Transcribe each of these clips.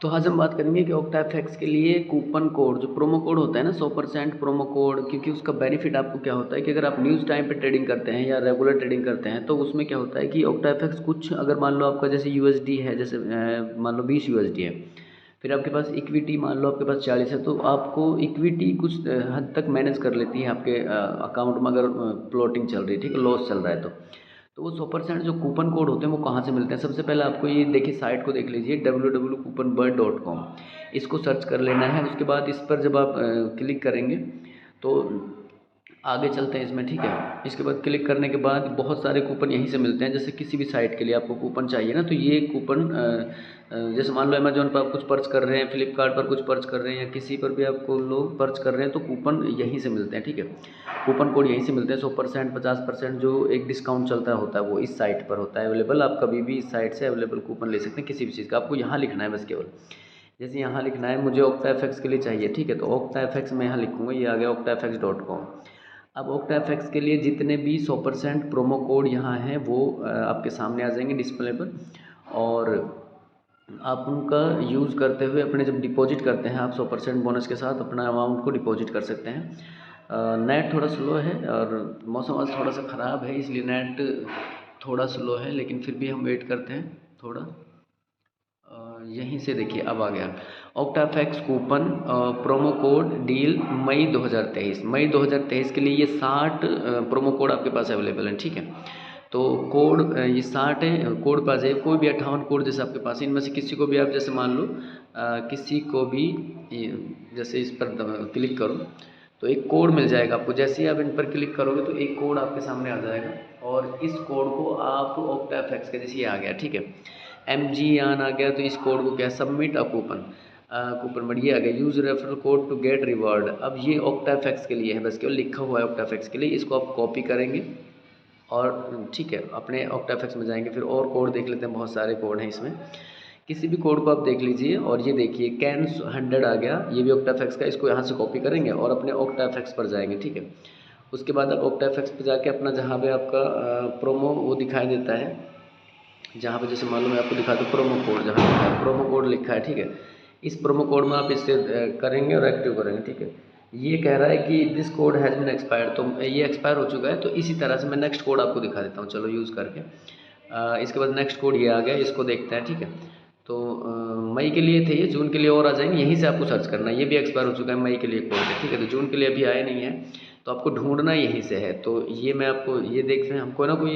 तो आज हम बात करेंगे कि ऑक्टाफैक्स के लिए कूपन कोड जो प्रोमो कोड होता है ना 100% प्रोमो कोड, क्योंकि उसका बेनिफिट आपको क्या होता है कि अगर आप न्यूज़ टाइम पे ट्रेडिंग करते हैं या रेगुलर ट्रेडिंग करते हैं तो उसमें क्या होता है कि ऑक्टाफैक्स कुछ अगर मान लो आपका जैसे यूएसडी है, जैसे मान लो 20 यूएसडी है, फिर आपके पास इक्विटी मान लो आपके पास 40 है, तो आपको इक्विटी कुछ हद तक मैनेज कर लेती है आपके अकाउंट में, अगर प्लॉटिंग चल रही है, ठीक है, लॉस चल रहा है तो वो 100% जो कूपन कोड होते हैं वो कहाँ से मिलते हैं। सबसे पहले आपको ये देखिए साइट को देख लीजिए www.couponbird.com, इसको सर्च कर लेना है। उसके बाद इस पर जब आप क्लिक करेंगे तो आगे चलते हैं इसमें, ठीक है। इसके बाद क्लिक करने के बाद बहुत सारे कूपन यहीं से मिलते हैं। जैसे किसी भी साइट के लिए आपको कूपन चाहिए ना, तो ये कूपन जैसे मान लो अमेजोन पर आप कुछ पर्च कर रहे हैं, फ्लिपकार्ट पर कुछ पर्च कर रहे हैं, या किसी पर भी आपको लोग पर्च कर रहे हैं, तो कूपन यहीं से मिलते हैं, ठीक है। कूपन कोड यहीं से मिलते हैं। 100% 50% जो एक डिस्काउंट चलता होता है वो इस साइट पर होता है अवेलेबल। आप कभी भी इस साइट से अवेलेबल कूपन ले सकते हैं किसी भी चीज़ का। आपको यहाँ लिखना है बस केवल, जैसे यहाँ लिखना है मुझे ऑक्टाफैक्स के लिए चाहिए, ठीक है, तो ऑक्टाफैक्स मैं यहाँ लिखूँगा, ये आ गया octafx.com। अब ऑक्टाफैक्स के लिए जितने भी 100% प्रोमो कोड यहाँ हैं वो आपके सामने आ जाएंगे डिस्प्ले पर, और आप उनका यूज़ करते हुए अपने जब डिपॉजिट करते हैं आप 100% बोनस के साथ अपना अमाउंट को डिपॉजिट कर सकते हैं। नेट थोड़ा स्लो है और मौसम आज थोड़ा सा ख़राब है, इसलिए नेट थोड़ा स्लो है, लेकिन फिर भी हम वेट करते हैं थोड़ा। यहीं से देखिए अब आ गया Octafx coupon promo code deal मई 2023। मई 2023 के लिए ये 60 प्रोमो कोड आपके पास अवेलेबल हैं, ठीक है। तो कोड ये 60 है, कोड पास है, कोई भी 58 कोड जैसे आपके पास है, इनमें से किसी को भी आप जैसे मान लो किसी को भी जैसे इस पर क्लिक करो तो एक कोड मिल जाएगा आपको। जैसे ही आप इन पर क्लिक करोगे तो एक कोड आपके सामने आ जाएगा, और इस कोड को आप ऑक्टाफैक्स के जैसे ये आ गया, ठीक है, MG यान आ गया, तो इस कोड को क्या सबमिट अ कूपन, कूपन बढ़िया आ गया, use referral code to get reward. अब ये ऑक्टाफैक्स के लिए है, बस केवल लिखा हुआ है ऑक्टाफैक्स के लिए। इसको आप कॉपी करेंगे और ठीक है अपने ऑक्टाफैक्स में जाएंगे, फिर और कोड देख लेते हैं, बहुत सारे कोड हैं इसमें, किसी भी कोड को आप देख लीजिए। और ये देखिए कैन 100 आ गया, ये भी ऑक्टाफैक्स का, इसको यहाँ से कॉपी करेंगे और अपने ऑक्टाफैक्स पर जाएंगे, ठीक है। उसके बाद आप ऑक्टाफैक्स पर जाके अपना जहाँ पे आपका प्रोमो वो दिखाई देता है, जहाँ पे जैसे मान लो मैं आपको दिखा दूँ प्रोमो कोड, जहाँ लिखा है प्रोमो कोड लिखा है, ठीक है, इस प्रोमो कोड में आप इससे करेंगे और एक्टिव करेंगे, ठीक है। ये कह रहा है कि this code has been expired, तो ये एक्सपायर हो चुका है। तो इसी तरह से मैं नेक्स्ट कोड आपको दिखा देता हूँ, चलो यूज़ करके। इसके बाद नेक्स्ट कोड ये आ गया, इसको देखते हैं, ठीक है। तो मई के लिए थे ये, जून के लिए और आ जाएंगे, यहीं से आपको सर्च करना है। ये भी एक्सपायर हो चुका है, मई के लिए कोड है, ठीक है, तो जून के लिए अभी आए नहीं है, तो आपको ढूंढना यहीं से है। तो ये मैं आपको ये देख रहे हैं, हमको ना कोई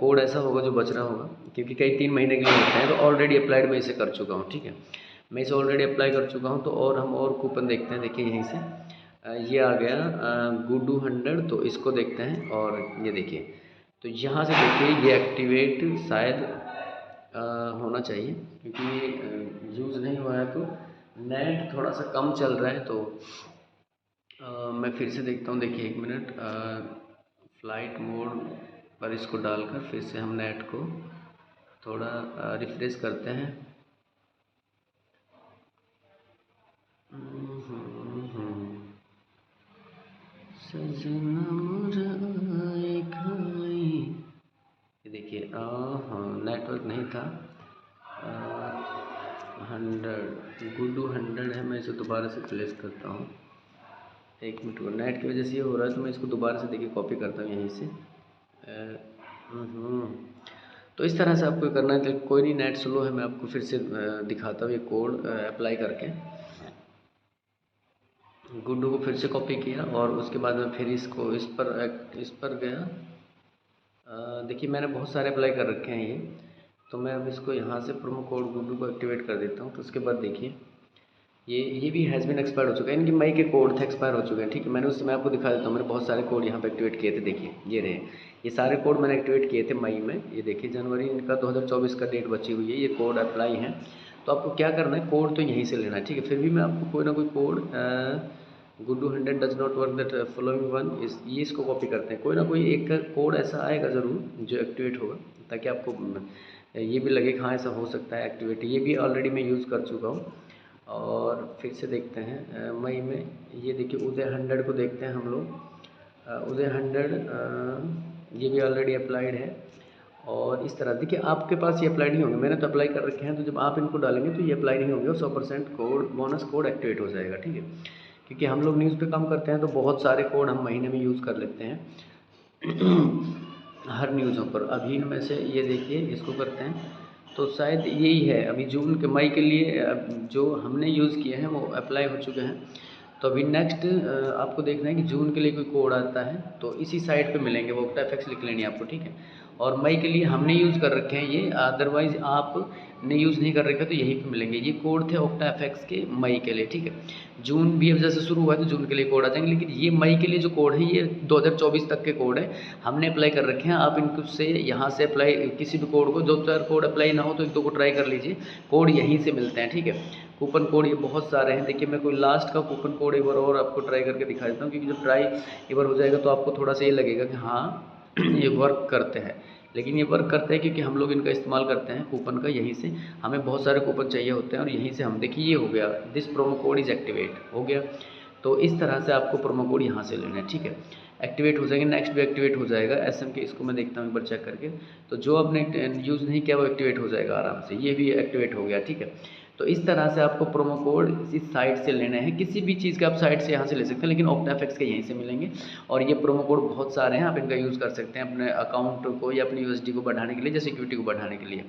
कोड ऐसा होगा जो बच रहा होगा, क्योंकि कई 3 महीने के लिए होते हैं। तो ऑलरेडी अप्लाइड मैं इसे कर चुका हूँ, ठीक है, मैं इसे ऑलरेडी अप्लाई कर चुका हूँ। तो और हम और कूपन देखते हैं, देखिए यहीं से ये आ गया गुडू 100, तो इसको देखते हैं और ये देखिए, तो यहाँ से देखिए ये एक्टिवेट शायद होना चाहिए, क्योंकि यूज़ नहीं हुआ है, तो नेट थोड़ा सा कम चल रहा है। तो मैं फिर से देखता हूँ, देखिए 1 मिनट, फ्लाइट मोड पर इसको डालकर फिर से हम नेट को थोड़ा रिफ्रेश करते हैं। सजना मुरझाई, ये देखिए हाँ नेटवर्क नहीं था। 100 गुडू 100 है, मैं इसे दोबारा से प्लेस करता हूँ। 1 मिनट को, नेट की वजह से ये हो रहा है, तो मैं इसको दोबारा से देखिए कॉपी करता हूँ यहीं से। तो इस तरह से आपको करना है। तो कोई नहीं, नेट स्लो है, मैं आपको फिर से दिखाता हूँ ये कोड अप्लाई करके। गुड्डू को फिर से कॉपी किया और उसके बाद में फिर इसको इस पर गया। देखिए मैंने बहुत सारे अप्लाई कर रखे हैं ये, तो मैं अब इसको यहाँ से प्रोमो कोड गुड्डू को एक्टिवेट कर देता हूँ। तो उसके बाद देखिए ये भी हैज़ बीन एक्सपायर हो चुका है, इनकी मई के कोड थे एक्सपायर हो चुके हैं, ठीक है। मैंने उससे मैं आपको दिखा देता हूँ, मैंने बहुत सारे कोड यहाँ पे एक्टिवेट किए थे, देखिए ये रहे, ये सारे कोड मैंने एक्टिवेट किए थे मई में। ये देखिए जनवरी इनका 2024 का डेट बची हुई है, ये कोड अप्लाई हैं। तो आपको क्या करना है, कोड तो यहीं से लेना है, ठीक है। फिर भी मैं आपको कोई ना कोई code Guddu 100 does not work that following one इस ये इसको कॉपी करते हैं, कोई ना कोई एक कोड ऐसा आएगा ज़रूर जो एक्टिवेट होगा, ताकि आपको ये भी लगे कि हाँ ऐसा हो सकता है एक्टिवेट। ये भी ऑलरेडी मैं यूज़ कर चुका हूँ। और फिर से देखते हैं मई में, ये देखिए उदय 100 को देखते हैं हम लोग। उदय 100 ये भी ऑलरेडी अप्लाइड है। और इस तरह देखिए आपके पास ये अप्लाई नहीं होंगे, मैंने तो अप्लाई कर रखे हैं, तो जब आप इनको डालेंगे तो ये अप्लाई नहीं होंगे और 100% कोड बोनस कोड एक्टिवेट हो जाएगा, ठीक है। क्योंकि हम लोग न्यूज़ पे काम करते हैं तो बहुत सारे कोड हम महीने में यूज़ कर लेते हैं हर न्यूज़ों पर। अभी इनमें से ये देखिए इसको करते हैं तो शायद यही है, अभी जून के मई के लिए जो हमने यूज़ किए हैं वो अप्लाई हो चुके हैं। तो अभी नेक्स्ट आपको देखना है कि जून के लिए कोई कोड आता है तो इसी साइट पे मिलेंगे, वो ऑक्टाफैक्स लिख लेनी है आपको, ठीक है। और मई के लिए हमने यूज़ कर रखे हैं ये, अदरवाइज़ आपने यूज़ नहीं कर रखे तो यहीं पे मिलेंगे। ये कोड थे ऑक्टाफैक्स के मई के लिए, ठीक है। जून भी अब जैसे शुरू हुआ है तो जून के लिए कोड आ जाएंगे, लेकिन ये मई के लिए जो कोड है ये 2024 तक के कोड है, हमने अप्लाई कर रखे हैं। आप इनको से यहाँ से अप्लाई किसी भी कोड को, 2-4 कोड अप्लाई ना हो तो 1-2 को ट्राई कर लीजिए, कोड यहीं से मिलते हैं, ठीक है। कूपन कोड ये बहुत सारे हैं, देखिए मैं कोई लास्ट का कूपन कोड एक बार और आपको ट्राई करके दिखा देता हूँ, क्योंकि जब ट्राई एक बार हो जाएगा तो आपको थोड़ा सा ये लगेगा कि हाँ ये वर्क करते हैं। लेकिन ये वर्क करते हैं क्योंकि हम लोग इनका इस्तेमाल करते हैं कूपन का, यहीं से हमें बहुत सारे कूपन चाहिए होते हैं और यहीं से हम, देखिए ये हो गया, this promo code is activate हो गया। तो इस तरह से आपको प्रोमो कोड यहाँ से लेना है, ठीक है। एक्टिवेट हो जाएंगे, नेक्स्ट भी एक्टिवेट हो जाएगा एसएम के, इसको मैं देखता हूँ एक बार चेक करके। तो जो आपने यूज़ नहीं किया वो एक्टिवेट हो जाएगा आराम से, ये भी एक्टिवेट हो गया, ठीक है। तो इस तरह से आपको प्रोमो कोड इस साइट से लेना है, किसी भी चीज़ का आप साइट से यहाँ से ले सकते हैं, लेकिन ऑक्टाफैक्स के यहीं से मिलेंगे। और ये प्रोमो कोड बहुत सारे हैं, आप इनका यूज़ कर सकते हैं अपने अकाउंट को या अपनी यूएसडी को बढ़ाने के लिए, या सिक्योरिटी को बढ़ाने के लिए।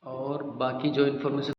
और बाकी जो इन्फॉर्मेशन